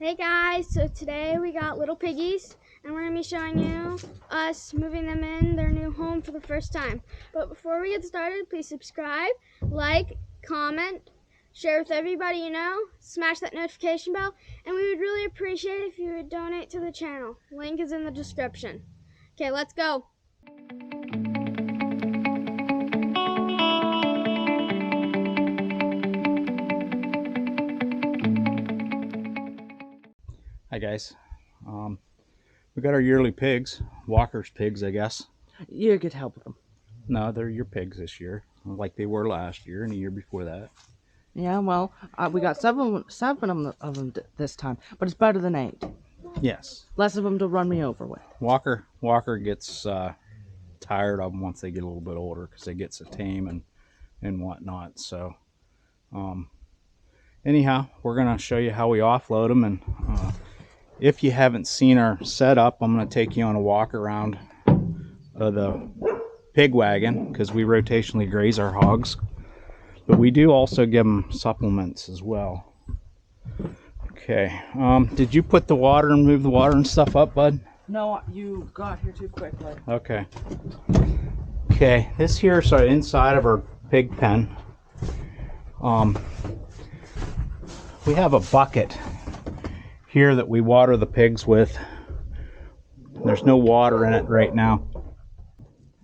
Hey guys, so today we got little piggies and we're going to be showing you us moving them in their new home for the first time. But before we get started, please subscribe, like, comment, share with everybody you know, smash that notification bell, and we would really appreciate it if you would donate to the channel. Link is in the description. Okay, let's go. Hi guys, we got our yearly pigs, Walker's pigs I guess. You could help them. No, they're your pigs this year, like they were last year and the year before that. Yeah, well, we got seven of them this time, but it's better than 8. Yes. Less of them to run me over with. Walker gets tired of them once they get a little bit older because they get so tame and whatnot. So anyhow, we're gonna show you how we offload them, and if you haven't seen our setup, I'm gonna take you on a walk around the pig wagon because we rotationally graze our hogs, but we do also give them supplements as well. Okay, did you put the water and move the water and stuff up, bud? No, you got here too quickly. Okay. Okay, this here is our inside of our pig pen. We have a bucket here that we water the pigs with. There's no water in it right now.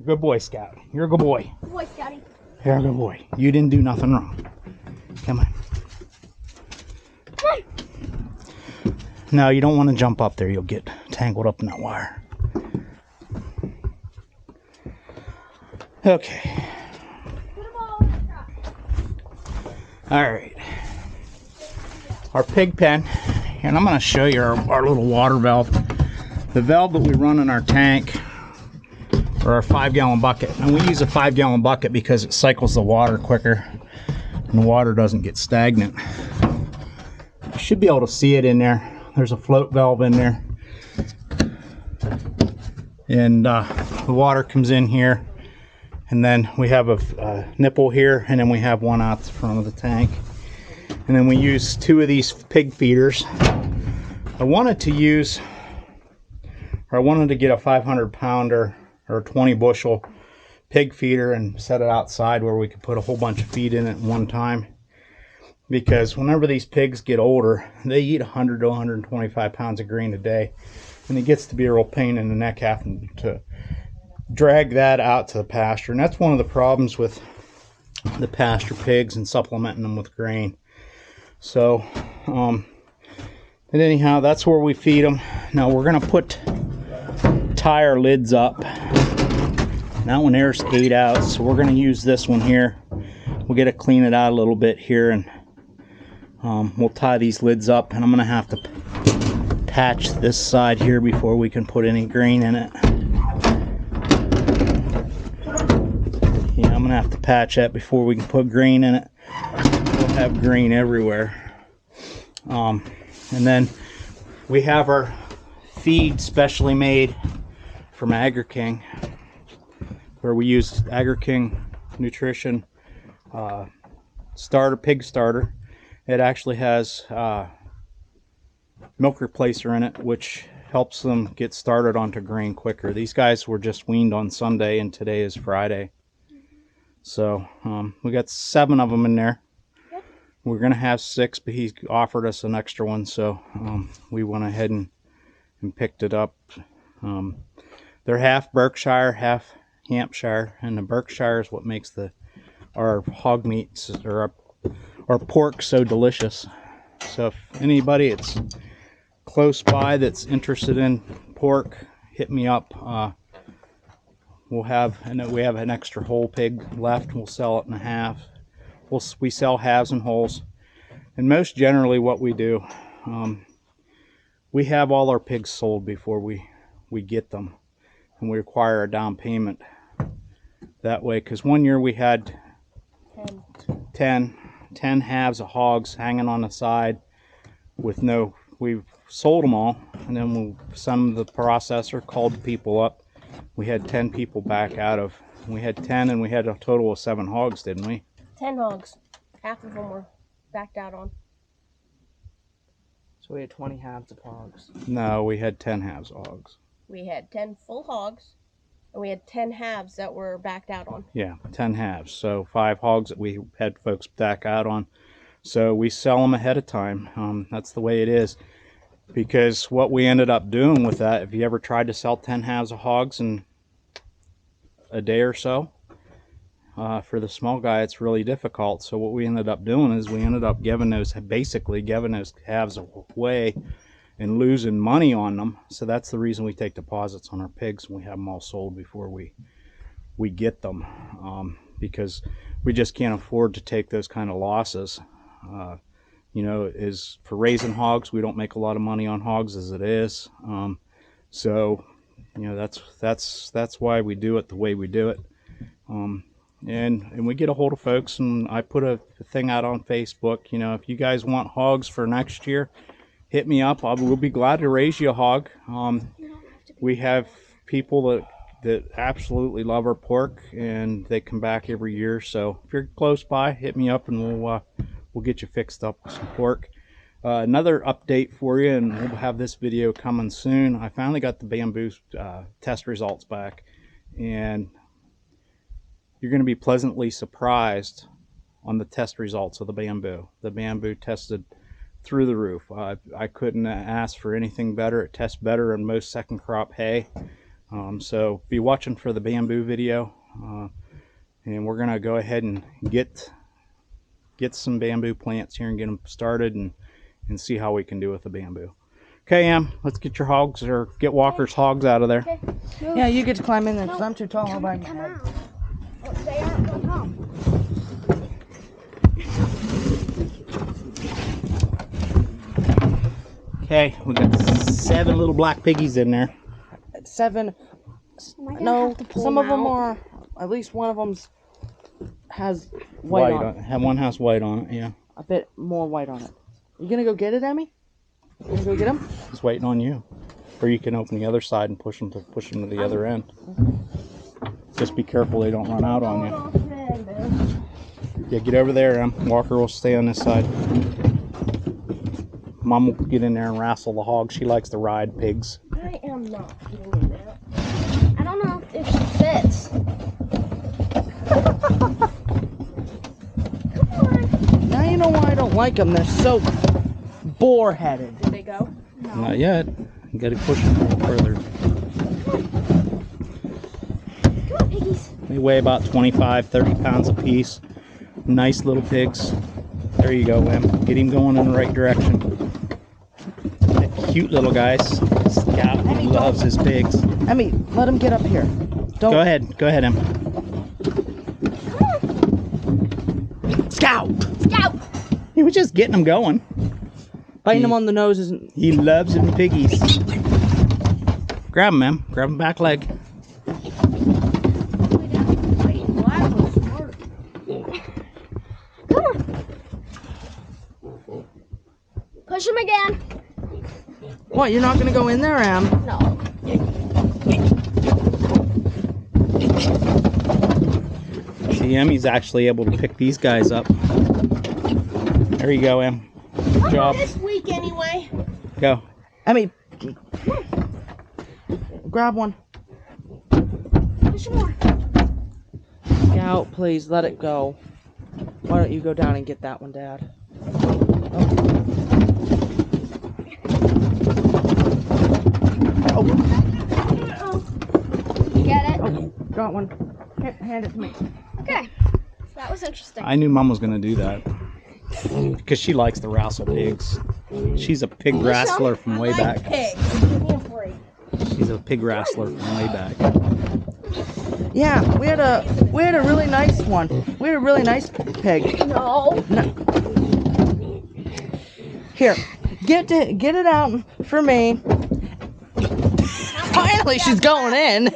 Good boy, Scout. You're a good boy. Good boy, Scotty. You're a good boy. You didn't do nothing wrong. Come on. Come on. No, you don't want to jump up there. You'll get tangled up in that wire. Okay. Put them all in the truck. All right. Our pig pen, and I'm going to show you our little water valve. The valve that we run in our tank, or our 5-gallon bucket. And we use a 5-gallon bucket because it cycles the water quicker and the water doesn't get stagnant. You should be able to see it in there. There's a float valve in there. And the water comes in here. And then we have a nipple here, and then we have one out the front of the tank. And then we use 2 of these pig feeders. I wanted to get a 500-pounder or a 20-bushel pig feeder and set it outside where we could put a whole bunch of feed in it at one time. Because whenever these pigs get older, they eat 100 to 125 pounds of grain a day. And it gets to be a real pain in the neck having to drag that out to the pasture. And that's one of the problems with the pasture pigs and supplementing them with grain. So, and anyhow, that's where we feed them. Now we're going to put tire lids up. That one there's 8 out, so we're going to use this one here. We'll get to clean it out a little bit here, and we'll tie these lids up, and I'm going to have to patch this side here before we can put any grain in it. Yeah, I'm going to have to patch that before we can put grain in it. We'll have grain everywhere. And then we have our feed specially made from AgriKing, where we use AgriKing nutrition pig starter. It actually has milk replacer in it, which helps them get started onto grain quicker. These guys were just weaned on Sunday, and today is Friday. So we got 7 of them in there. Yep. We're gonna have 6, but he offered us an extra one, so we went ahead and picked it up. They're half Berkshire, half Hampshire, and the Berkshire is what makes our hog meats or our pork so delicious. So if anybody that's close by that's interested in pork, hit me up. We have an extra whole pig left. We'll sell it in half. We sell halves and wholes. And most generally what we do, we have all our pigs sold before we get them, and we require a down payment that way, because one year we had 10 halves of hogs hanging on the side with we sold them all, and then we sent the processor, called the people up. We had 10 people back out of, we had 10, and we had a total of 7 hogs, didn't we? 10 hogs. Half of them were backed out on. So we had 20 halves of hogs. No, we had 10 halves of hogs. We had 10 full hogs, and we had 10 halves that were backed out on. Yeah, 10 halves. So 5 hogs that we had folks back out on. So we sell them ahead of time. That's the way it is. Because what we ended up doing with that, if you ever tried to sell 10 halves of hogs in a day or so, for the small guy, it's really difficult. So what we ended up doing is we ended up basically giving those halves away and losing money on them. So that's the reason we take deposits on our pigs and we have them all sold before we get them, because we just can't afford to take those kind of losses. You know, is for raising hogs, we don't make a lot of money on hogs as it is. So you know, that's why we do it the way we do it. And we get a hold of folks, and I put a thing out on Facebook. You know, if you guys want hogs for next year, hit me up. We'll be glad to raise you a hog. We have people that absolutely love our pork, and they come back every year. So if you're close by, hit me up, and we'll get you fixed up with some pork. Another update for you, and we'll have this video coming soon. I finally got the bamboo test results back, and you're going to be pleasantly surprised on the test results of the bamboo. The bamboo tested through the roof. I couldn't ask for anything better. It tests better than most second crop hay. So be watching for the bamboo video, and we're going to go ahead and get some bamboo plants here and get them started and see how we can do with the bamboo. Okay, Em, let's get your hogs, or get Walker's hogs out of there. Okay. Yeah, you get to climb in there because I'm too tall all by my Come head. out. Oh, they aren't going home. Okay, we got 7 little black piggies in there. 7. Am I gonna No, have to pull some of them out? are. At least one of them has white on it. One has white on it, yeah. A bit more white on it. You gonna go get it, Emmy? You gonna go get him? He's waiting on you. Or you can open the other side and push them to the other end. Just be careful they don't run out on you. Yeah, get over there, Em. Walker will stay on this side. Mom will get in there and wrestle the hog. She likes to ride pigs. I am not getting in there. I don't know if she fits. Come on. Now you know why I don't like them. They're so boar-headed. Did they go? Not yet. You gotta push them a little further. Come on, piggies. They weigh about 25, 30 pounds a piece. Nice little pigs. There you go, Em. Get him going in the right direction. That cute little guy. Scout loves his pigs. Emmy, let him get up here. Don't. Go ahead, Em. Scout! Scout. He was just getting them going. Biting him on the nose isn't. He loves them piggies. Grab him, Em. Grab him back leg. Come on. Push him again. What? You're not gonna go in there, Em? No. See, Emmy's actually able to pick these guys up. There you go, Em. Good job. This week anyway. Go. Emmy, grab one. Push him more. Scout, please let it go. Why don't you go down and get that one, Dad? Oh. Get it? Oh, got one. Here, hand it to me. Okay. That was interesting. I knew Mom was going to do that. Because she likes to wrestle pigs. She's a pig wrestler from way back. Pigs. Give me a break. She's a pig wrestler from way back. Yeah, we had a really nice one. We had a really nice pig. No. Here, get it out for me. Finally, she's going in.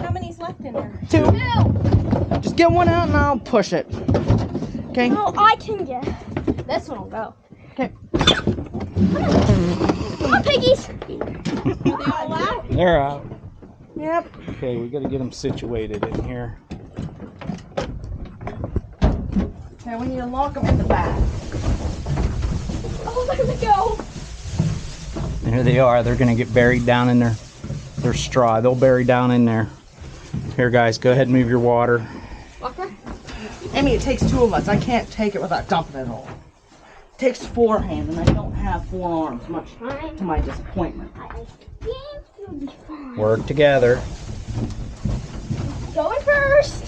How many's left in there? 2. No. Just get one out and I'll push it. Okay. No, I can get. This one will go. Okay. Come on, piggies. Are they all out? They're out. Yep. Okay, we got to get them situated in here. Okay, we need to lock them in the back. Oh, there they go. There they are. They're gonna get buried down in their straw. They'll bury down in there. Here, guys, go ahead and move your water. Walker? Amy, it takes 2 of us. I can't take it without dumping it all. It takes 4 hands, and I don't have 4 arms, much to my disappointment. I think you'll be fine. Work together. Going first.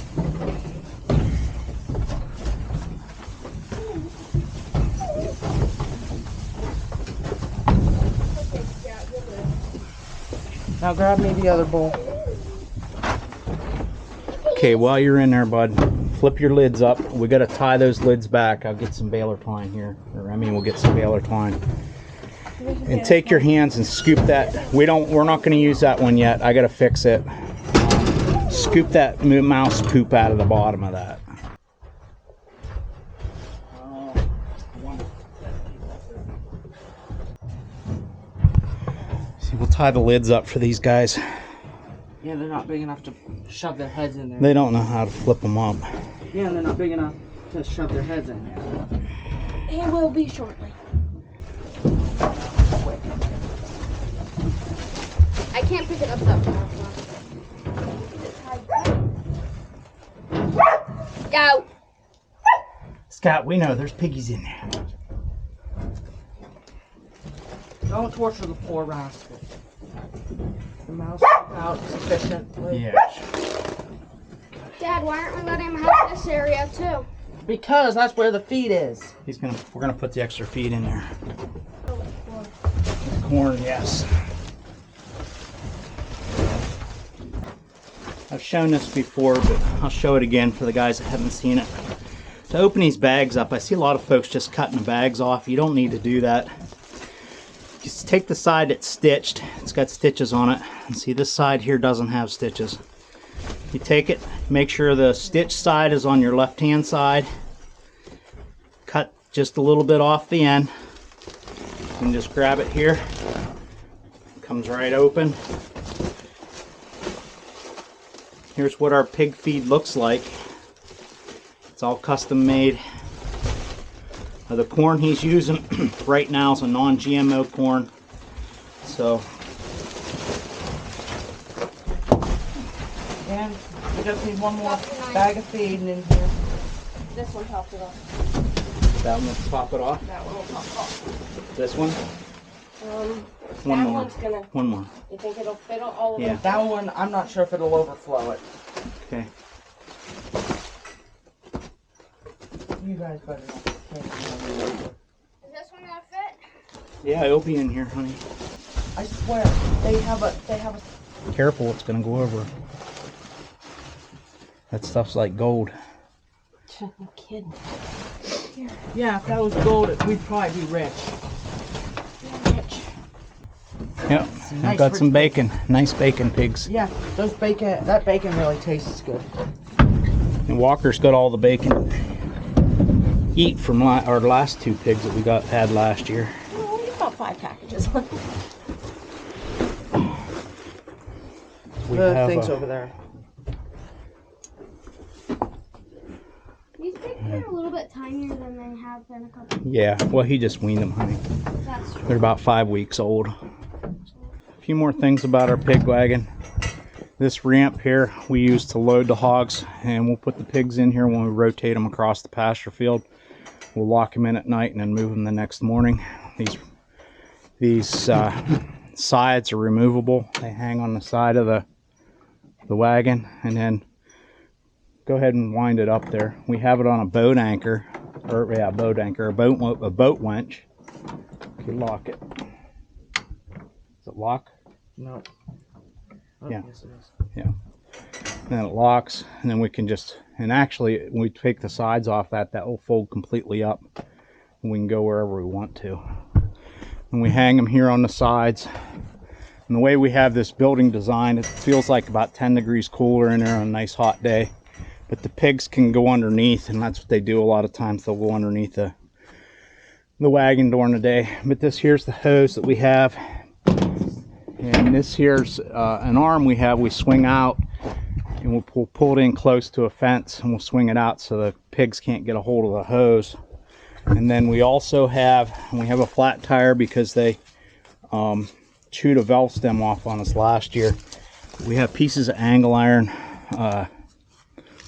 Now grab me the other bowl. Okay, while you're in there, bud, flip your lids up. We got to tie those lids back. I'll get some baler twine here, or I mean, we'll get some baler twine. And take your hands and scoop that. We're not going to use that one yet. I got to fix it. Scoop that mouse poop out of the bottom of that. See, we'll tie the lids up for these guys. Yeah, they're not big enough to shove their heads in there. They don't know how to flip them up. Yeah, and they're not big enough to shove their heads in there. It will be shortly. I can't pick it up that far. Go. Scott, we know there's piggies in there. Don't torture the poor rascal. The mouse took out sufficiently. Yeah. Dad, why aren't we letting him have this area too? Because that's where the feed is. We're gonna put the extra feed in there. Corn, yes. I've shown this before, but I'll show it again for the guys that haven't seen it. To open these bags up, I see a lot of folks just cutting the bags off. You don't need to do that. Just take the side that's stitched. It's got stitches on it. And see, this side here doesn't have stitches. You take it, make sure the stitch side is on your left-hand side. Cut just a little bit off the end. And just grab it here. Comes right open. Here's what our pig feed looks like. It's all custom made. The corn he's using right now is a non-GMO corn. So. And we just need one more bag of feed in here. This one topped it off. That one will top it off. That one will top off. This one? That one's gonna. One more. You think it'll fit all of Yeah. them? That one, I'm not sure if it'll overflow it. Okay. You guys better not take it. Is this one gonna fit? Yeah, it'll be in here, honey. I swear, they have a Careful, it's gonna go over. That stuff's like gold. No kidding. Yeah, if that was gold, we'd probably be rich. Yep, I've got some bacon. Nice bacon pigs. Yeah, that bacon really tastes good. And Walker's got all the bacon eat from our last 2 pigs that we had last year. Well, only about 5 packages. We The have things over there. These pigs are a little bit tinier than they have been a couple. Yeah, well, he just weaned them, honey. That's true. They're about 5 weeks old. A few more things about our pig wagon. This ramp here we use to load the hogs, and we'll put the pigs in here when we rotate them across the pasture field. We'll lock them in at night and then move them the next morning. These sides are removable. They hang on the side of the wagon, and then go ahead and wind it up there. We have it on a boat anchor, or yeah, boat anchor, a boat winch. Okay, lock it. Does it lock? No. Oh, Yeah. yes, it is. Yeah. And then it locks, and then we can just, and actually when we take the sides off that will fold completely up, and we can go wherever we want to. And we hang them here on the sides. And the way we have this building designed, it feels like about 10 degrees cooler in there on a nice hot day. But the pigs can go underneath, and that's what they do a lot of times. They'll go underneath the wagon during the day. But this here's the hose that we have. And this here's an arm we swing out, and we'll pull it in close to a fence, and we'll swing it out so the pigs can't get a hold of the hose. And then we also have a flat tire because they chewed a valve stem off on us last year. We have pieces of angle iron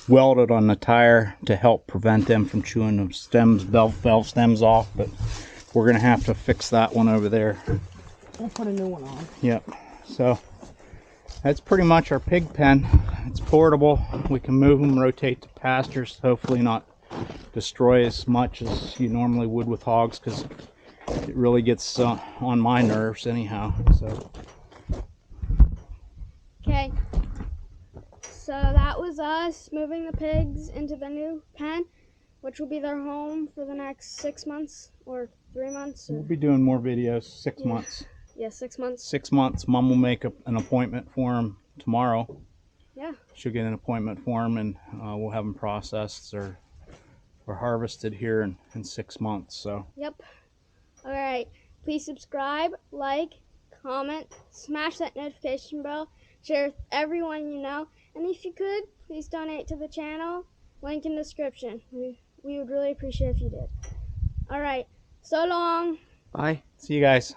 welded on the tire to help prevent them from chewing the stems, valve stems off, but we're gonna have to fix that one over there. We'll put a new one on. Yep. So that's pretty much our pig pen. It's portable. We can move them, rotate to pastures, hopefully not destroy as much as you normally would with hogs, because it really gets on my nerves anyhow. So Okay. So that was us moving the pigs into the new pen, which will be their home for the next 6 months or 3 months. we'll be doing more videos. 6 months. Yeah, 6 months. 6 months. Mom will make an appointment for him tomorrow. Yeah. She'll get an appointment for him, and we'll have them processed or harvested here in 6 months. So Yep. All right. Please subscribe, like, comment, smash that notification bell, share with everyone you know, and if you could, please donate to the channel. Link in description. We would really appreciate if you did. All right. So long. bye. See you guys.